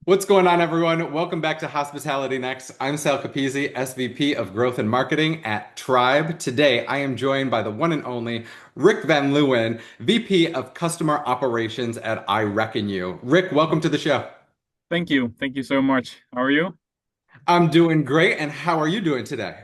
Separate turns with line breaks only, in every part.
What's going on, everyone? Welcome back to Hospitality Next. I'm Sal Capizzi, SVP of Growth and Marketing at Tribe. Today, I am joined by the one and only Rik van Leeuwen, VP of Customer Operations at Ireckonu. Rick, welcome to the show.
Thank you. Thank you so much. How are you?
I'm doing great, and how are you doing today?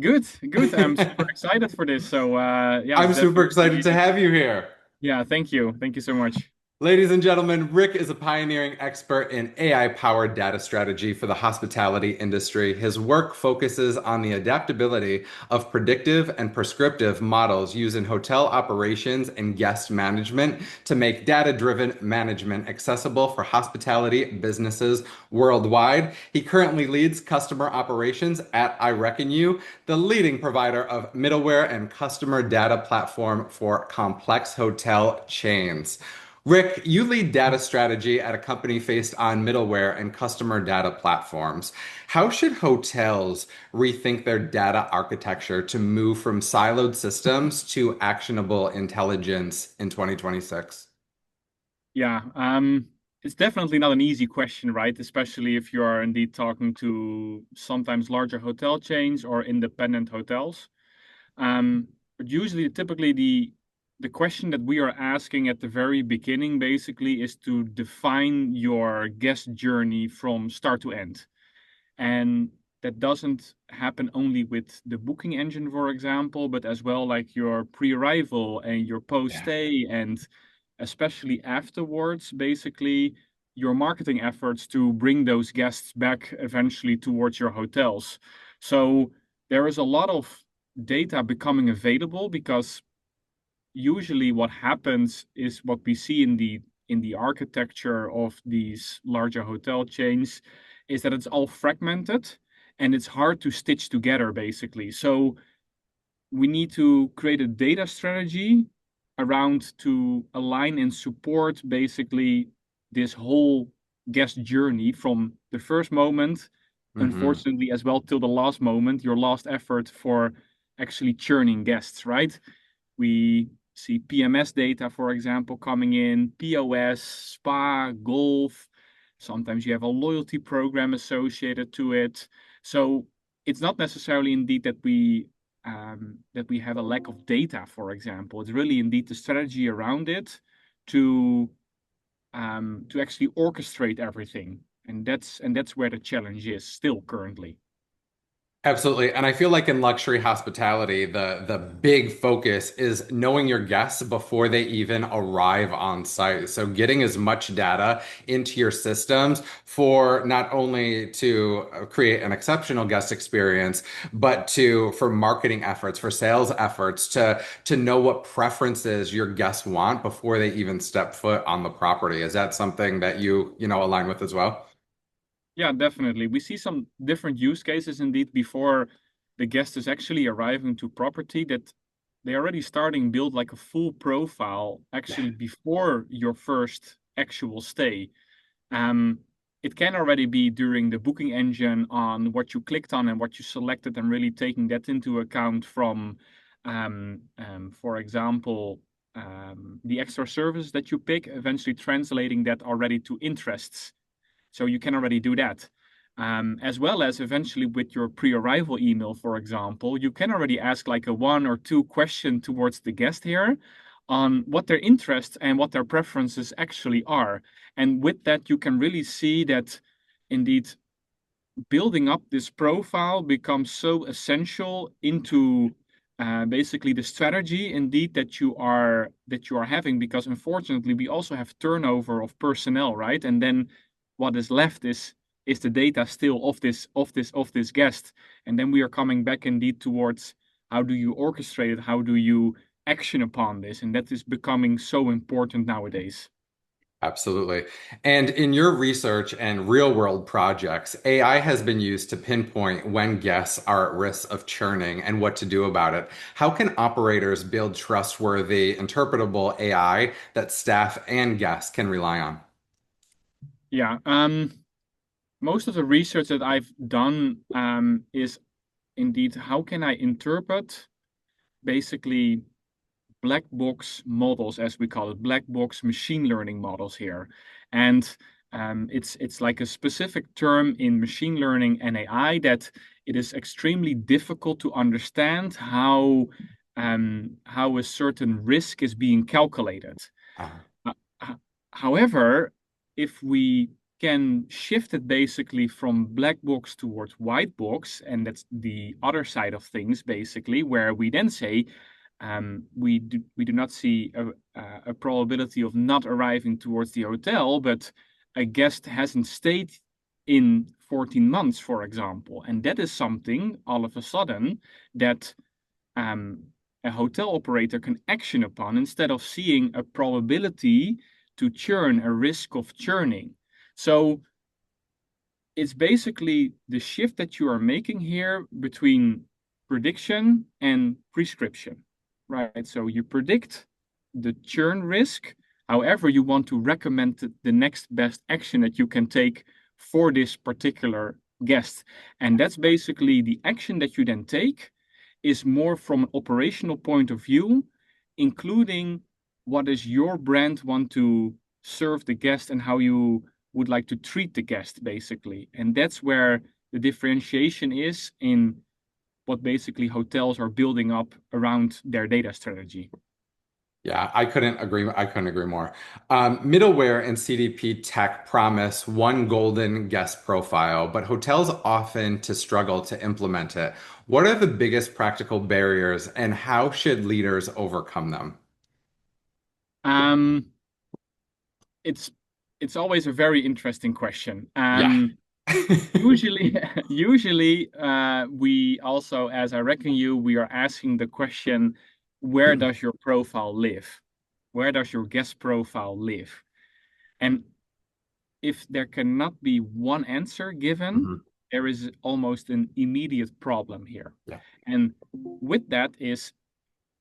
Good, good. I'm super excited for this. Yeah, it's
I'm super excited to
definitely,
have you here.
yeah, thank you. Thank you so much.
Ladies and gentlemen, Rick is a pioneering expert in AI-powered data strategy for the hospitality industry. His work focuses on the adaptability of predictive and prescriptive models used in hotel operations and guest management to make data-driven management accessible for hospitality businesses worldwide. He currently leads customer operations at Ireckonu, the leading provider of middleware and customer data platform for complex hotel chains. Rick, you lead data strategy at a company faced on middleware and customer data platforms. How should hotels rethink their data architecture to move from siloed systems to actionable intelligence in 2026?
Yeah, it's definitely not an easy question, right? Especially if you are indeed talking to sometimes larger hotel chains or independent hotels. But usually, typically, the question that we are asking at the very beginning basically is to define your guest journey from start to end. And that doesn't happen only with the booking engine, for example, but as well like your pre-arrival and your
Yeah.
post-stay, and especially afterwards, basically your marketing efforts to bring those guests back eventually towards your hotels. So there is a lot of data becoming available because usually what happens is what we see in the architecture of these larger hotel chains is that it's all fragmented and it's hard to stitch together basically. So we need to create a data strategy around to align and support basically this whole guest journey from the first moment,
Hmm.
unfortunately, as well till the last moment, your last effort for actually churning guests, right? We see PMS data, for example, coming in, POS, spa, golf. Sometimes you have a loyalty program associated to it. So it's not necessarily indeed that we have a lack of data, for example. It's really indeed the strategy around it to to actually orchestrate everything, and that's where the challenge is still currently.
Absolutely. And I feel like in luxury hospitality, the big focus is knowing your guests before they even arrive on site. So getting as much data into your systems for not only to create an exceptional guest experience, but to for marketing efforts, for sales efforts, to know what preferences your guests want before they even step foot on the property. Is that something that you align with as well?
Yeah, definitely. We see some different use cases indeed before the guest is actually arriving to property, that they're already starting build like a full profile actually before your first actual stay. Um, it can already be during the booking engine on what you clicked on and what you selected, and really taking that into account from, for example, the extra service that you pick, eventually translating that already to interests. So you can already do that. As well as eventually with your pre-arrival email, for example, you can already ask like a one or two question towards the guest here on what their interests and what their preferences actually are. And with that, you can really see that indeed building up this profile becomes so essential into basically the strategy indeed that you are having, because unfortunately we also have turnover of personnel, right? And then what is left is the data still of this guest. And then we are coming back indeed towards how do you orchestrate it, how do you action upon this, and that is becoming so important nowadays.
Absolutely. And in your research and real world projects, AI has been used to pinpoint when guests are at risk of churning and what to do about it. How can operators build trustworthy, interpretable AI that staff and guests can rely on?
Yeah, most of the research that I've done is indeed how can I interpret basically black box models, as we call it, black box machine learning models here. And It's like a specific term in machine learning and AI that it is extremely difficult to understand how a certain risk is being calculated.
Uh,
Uh, h- However, if we can shift it basically from black box towards white box, and that's the other side of things, basically, where we then say we do not see a probability of not arriving towards the hotel, but a guest hasn't stayed in 14 months, for example, and that is something all of a sudden that um, a hotel operator can action upon instead of seeing a probability to churn, a risk of churning. So it's basically the shift that you are making here between prediction and prescription, right? So you predict the churn risk. However, you want to recommend the next best action that you can take for this particular guest. And that's basically the action that you then take is more from an operational point of view, including what does your brand want to serve the guest and how you would like to treat the guest, basically. And that's where the differentiation is in what basically hotels are building up around their data strategy.
yeah, I couldn't agree. I couldn't agree more. Middleware and CDP tech promise one golden guest profile, but hotels often to struggle to implement it. What are the biggest practical barriers, and how should leaders overcome them?
Um, it's it's always a very interesting question.
Yeah.
Usually, usually we also, as Ireckonu, we are asking the question, where does your profile live? Where does your guest profile live? And if there cannot be one answer given,
Mhm.
there is almost an immediate problem here.
Yeah.
And with that is,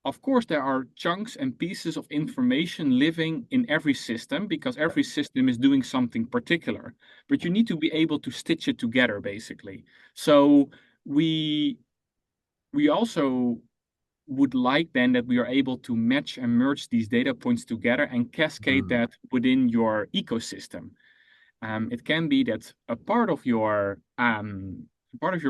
of course, there are chunks and pieces of information living in every system because every system is doing something particular, but you need to be able to stitch it together, basically. So we we also would like then that we are able to match and merge these data points together and cascade
Mhm.
that within your ecosystem. It can be that a part of your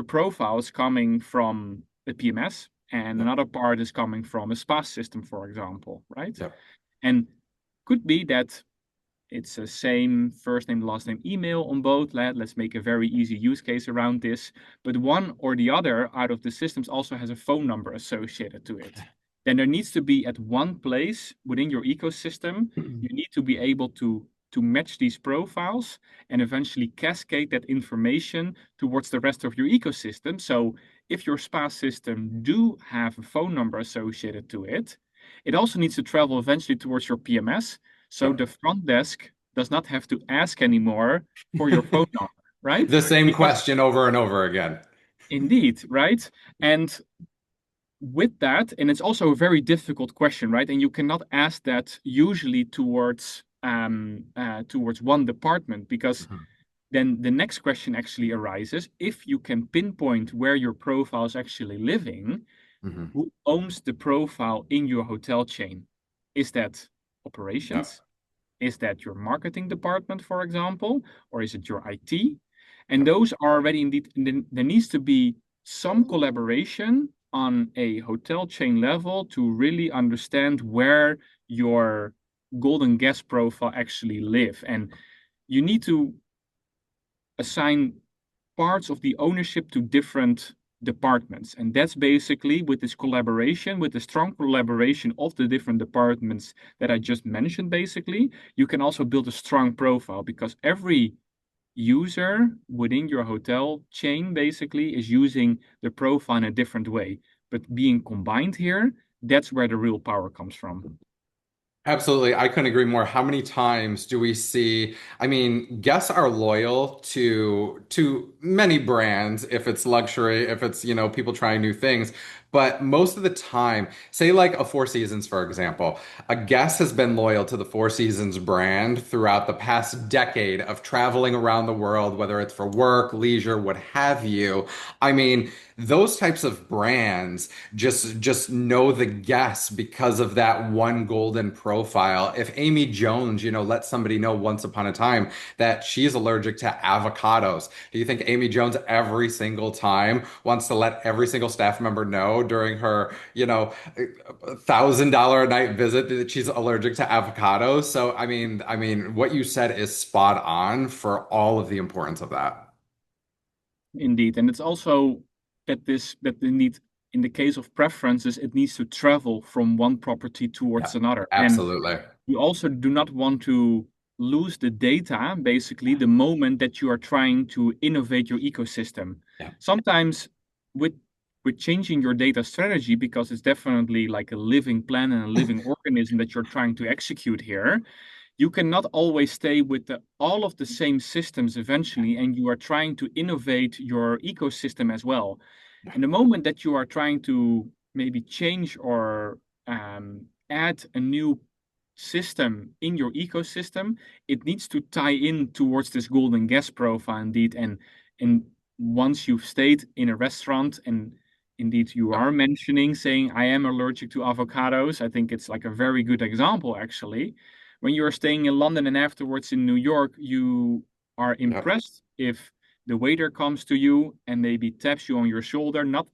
profile is coming from the PMS, and
Yep.
another part is coming from a spa system, for example, right?
Yep.
And could be that it's the same first name, last name, email on both. Let's make a very easy use case around this. But one or the other out of the systems also has a phone number associated to it. Then there needs to be at one place within your ecosystem, you need to be able to match these profiles and eventually cascade that information towards the rest of your ecosystem. So if your spa system do have a phone number associated to it, it also needs to travel eventually towards your PMS so
Yep.
the front desk does not have to ask anymore for your phone number, right?
The same
Because
question over and over again.
indeed, right? And with that, and it's also a very difficult question, right? And you cannot ask that usually towards one department because
Mhm.
then the next question actually arises. If you can pinpoint where your profile is actually living,
Mhm.
who owns the profile in your hotel chain? Is that
Yep.
operations? Is that your marketing department, for example, or is it your IT? And
Yep.
those are already indeed, there needs to be some collaboration on a hotel chain level to really understand where your golden guest profile actually live. And you need to assign parts of the ownership to different departments. And that's basically with this collaboration, with the strong collaboration of the different departments that I just mentioned, basically, you can also build a strong profile because every user within your hotel chain basically is using the profile in a different way. But being combined here, that's where the real power comes from.
Absolutely. I couldn't agree more. How many times do we see? I mean, guests are loyal to many brands if it's luxury, if it's, people trying new things. But most of the time, say like a Four Seasons, for example, a guest has been loyal to the Four Seasons brand throughout the past decade of traveling around the world, whether it's for work, leisure, what have you. I mean, those types of brands just know the guests because of that one golden profile. If Amy Jones, let somebody know once upon a time that she's allergic to avocados, do you think Amy Jones every single time wants to let every single staff member know during her, $1,000 a night visit that she's allergic to avocados? So I mean, what you said is spot on for all of the importance of that.
Indeed, and it's also that indeed in the case of preferences, it needs to travel from one property
Yeah,
towards another. And
absolutely.
you also do not want to lose the data, basically, the moment that you are trying to innovate your ecosystem.
Yeah.
Sometimes with with changing your data strategy, because it's definitely like a living plan and a living organism that you're trying to execute here, you cannot always stay with all of the same systems eventually, and you are trying to innovate your ecosystem as well. And the moment that you are trying to maybe change or add a new system in your ecosystem, it needs to tie in towards this golden guest profile indeed. And once you've stayed in a restaurant and indeed you
Yep.
are mentioning saying I am allergic to avocados, I think it's like a very good example actually. When you are staying in London and afterwards in New York, you are
Yep.
impressed if the waiter comes to you and maybe taps you on your shoulder, not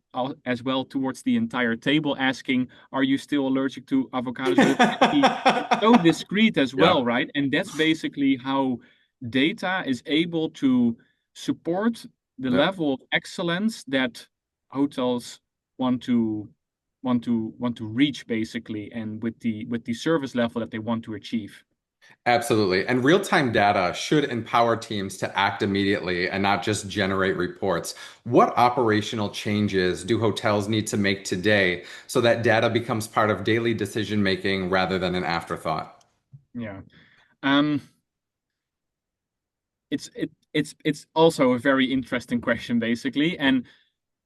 as well towards the entire table, asking, "Are you still allergic to avocados?" But it can be so discreet as well,
Yep.
right? And that's basically how data is able to support the
Yep.
level of excellence that hotels want to want to reach basically, and with the service level that they want to achieve.
Absolutely. And real-time data should empower teams to act immediately and not just generate reports. What operational changes do hotels need to make today so that data becomes part of daily decision making rather than an afterthought?
Yeah. Um, it's also a very interesting question, basically, and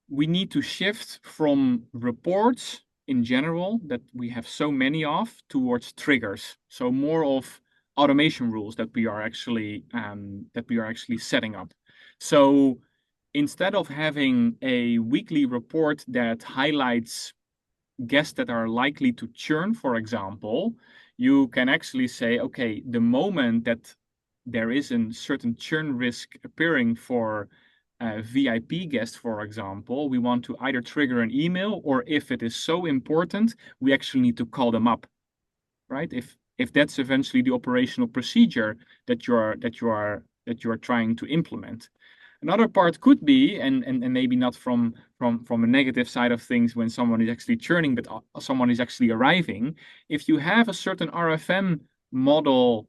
we need to shift from reports in general that we have so many of towards triggers. So more of automation rules that we are actually setting up. So instead of having a weekly report that highlights guests that are likely to churn, for example, you can actually say, okay, the moment that there is a certain churn risk appearing for a VIP guest, for example, we want to either trigger an email, or if it is so important, we actually need to call them up, right? If that's eventually the operational procedure that you are trying to implement. Another part could be, and maybe not from a negative side of things when someone is actually churning, but someone is actually arriving. If you have a certain RFM model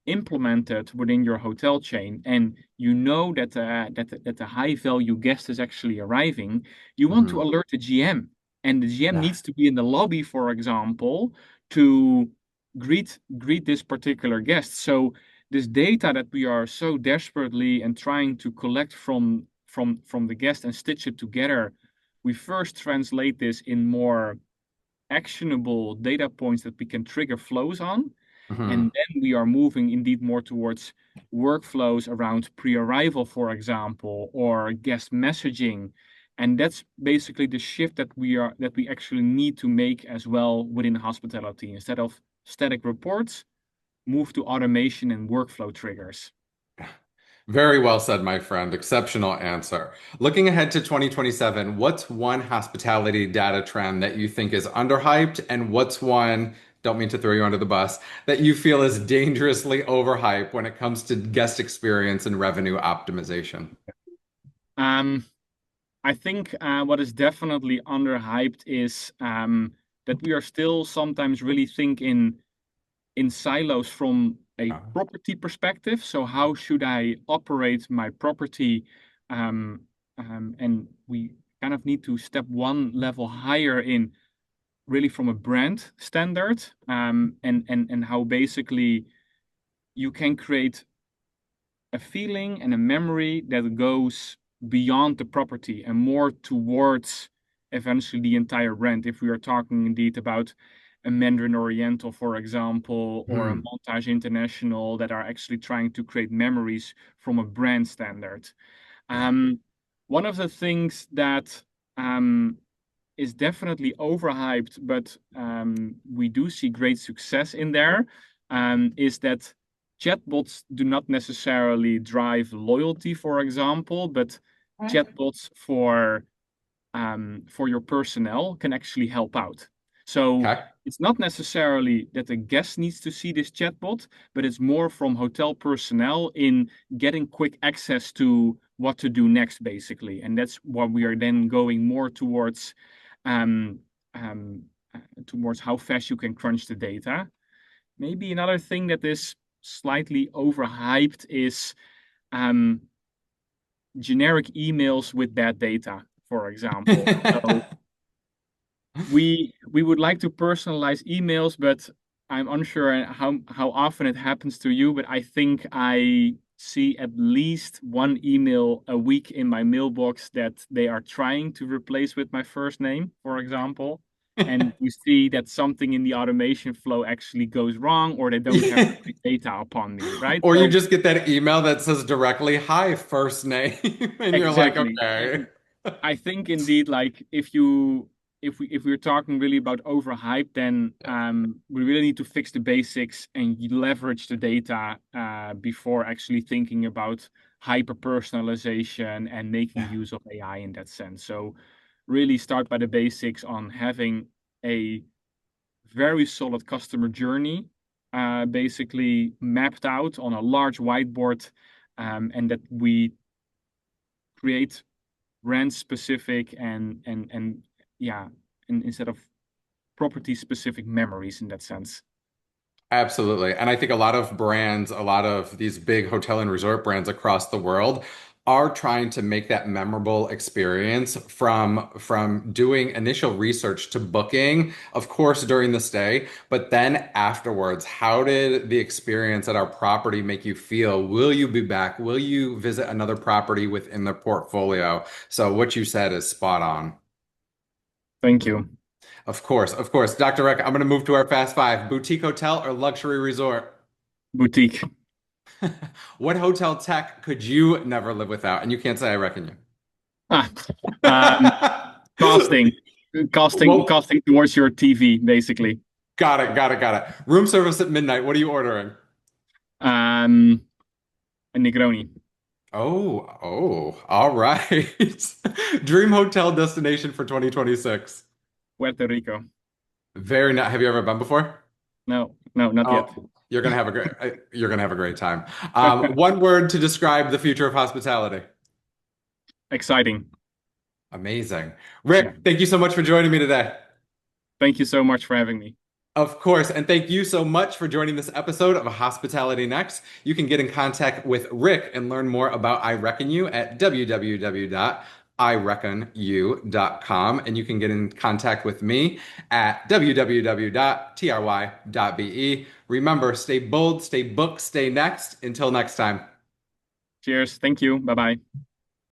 implemented within your hotel chain, and you know that the high value guest is actually arriving, you want to
Mhm.
alert the GM, and the GM
Yeah.
needs to be in the lobby, for example, to greet this particular guest. So this data that we are so desperately and trying to collect from the guest and stitch it together, we first translate this in more actionable data points that we can trigger flows on.
Mhm.
And then we are moving indeed more towards workflows around pre-arrival, for example, or guest messaging. And that's basically the shift that we actually need to make as well within hospitality. Instead of static reports, move to automation and workflow triggers.
Very well said, my friend. Exceptional answer. Looking ahead to 2027, what's one hospitality data trend that you think is underhyped, and what's one, don't mean to throw you under the bus, that you feel is dangerously overhyped when it comes to guest experience and revenue optimization?
Um, I think what is definitely underhyped is that we are still sometimes really think in silos from a property perspective. So how should I operate my property? And we kind of need to step one level higher in really from a brand standard, and how basically you can create a feeling and a memory that goes beyond the property and more towards eventually the entire brand. If we are talking indeed about a Mandarin Oriental, for example, or a
Hmm.
Montage International that are actually trying to create memories from a brand standard.
Yeah.
Um, One of the things that um, is definitely overhyped, but we do see great success in there, is that chatbots do not necessarily drive loyalty, for example, but chatbots for your personnel can actually help out. So
Okay.
it's not necessarily that the guest needs to see this chatbot, but it's more from hotel personnel in getting quick access to what to do next, basically. And that's what we are then going more um, um, towards how fast you can crunch the data. Maybe another thing that is slightly overhyped is um, generic emails with bad data, for example. So we would like to personalize emails, but I'm unsure how often it happens to you, but I think I see at least one email a week in my mailbox that they are trying to replace with my first name, for example. And you see that something in the automation flow actually goes wrong, or they don't have the right data upon me, right?
Or you
So
just get that email that says directly, "Hi, first name," and you're like,
exactly.
okay.
And I think indeed, like if we're talking really about overhype, then we really need to fix the basics and leverage the data before actually thinking about hyper personalization and making
Yeah.
use of AI in that sense. So really start by the basics on having a very solid customer journey, basically mapped out on a large whiteboard, and that we create brand specific and yeah, and instead of property specific memories in that sense.
Absolutely. And I think a lot of brands, a lot of these big hotel and resort brands across the world are trying to make that memorable experience from doing initial research to booking, of course, during the stay, but then afterwards, how did the experience at our property make you feel? Will you be back? Will you visit another property within the portfolio? So what you said is spot on.
Thank you.
Of course, of course. Dr. Rick, I'm going to move to our fast five. Boutique hotel or luxury resort?
Boutique.
What hotel tech could you never live without? And you can't say I reckon
Ah, um,
you.
casting, casting,
Well,
casting towards your TV, basically.
got it, got it, got it. Room service at midnight. What are you ordering?
Um, a Negroni,
Oh, oh, all right. Dream hotel destination for 2026.
Puerto Rico.
Very nice. Have you ever been before?
No, no, not yet.
Oh, you're gonna have a great time. One word to describe the future of hospitality.
Exciting.
Amazing.
Yeah.
Rick, thank you so much for joining me today.
Thank you so much for having me.
Of course, and thank you so much for joining this episode of Hospitality Next. You can get in contact with Rick and learn more about Ireckonu at www.ireckonu.com, and you can get in contact with me at www.try.be. Remember, stay bold, stay booked, stay next. Until next time.
Cheers. Thank you. Bye bye.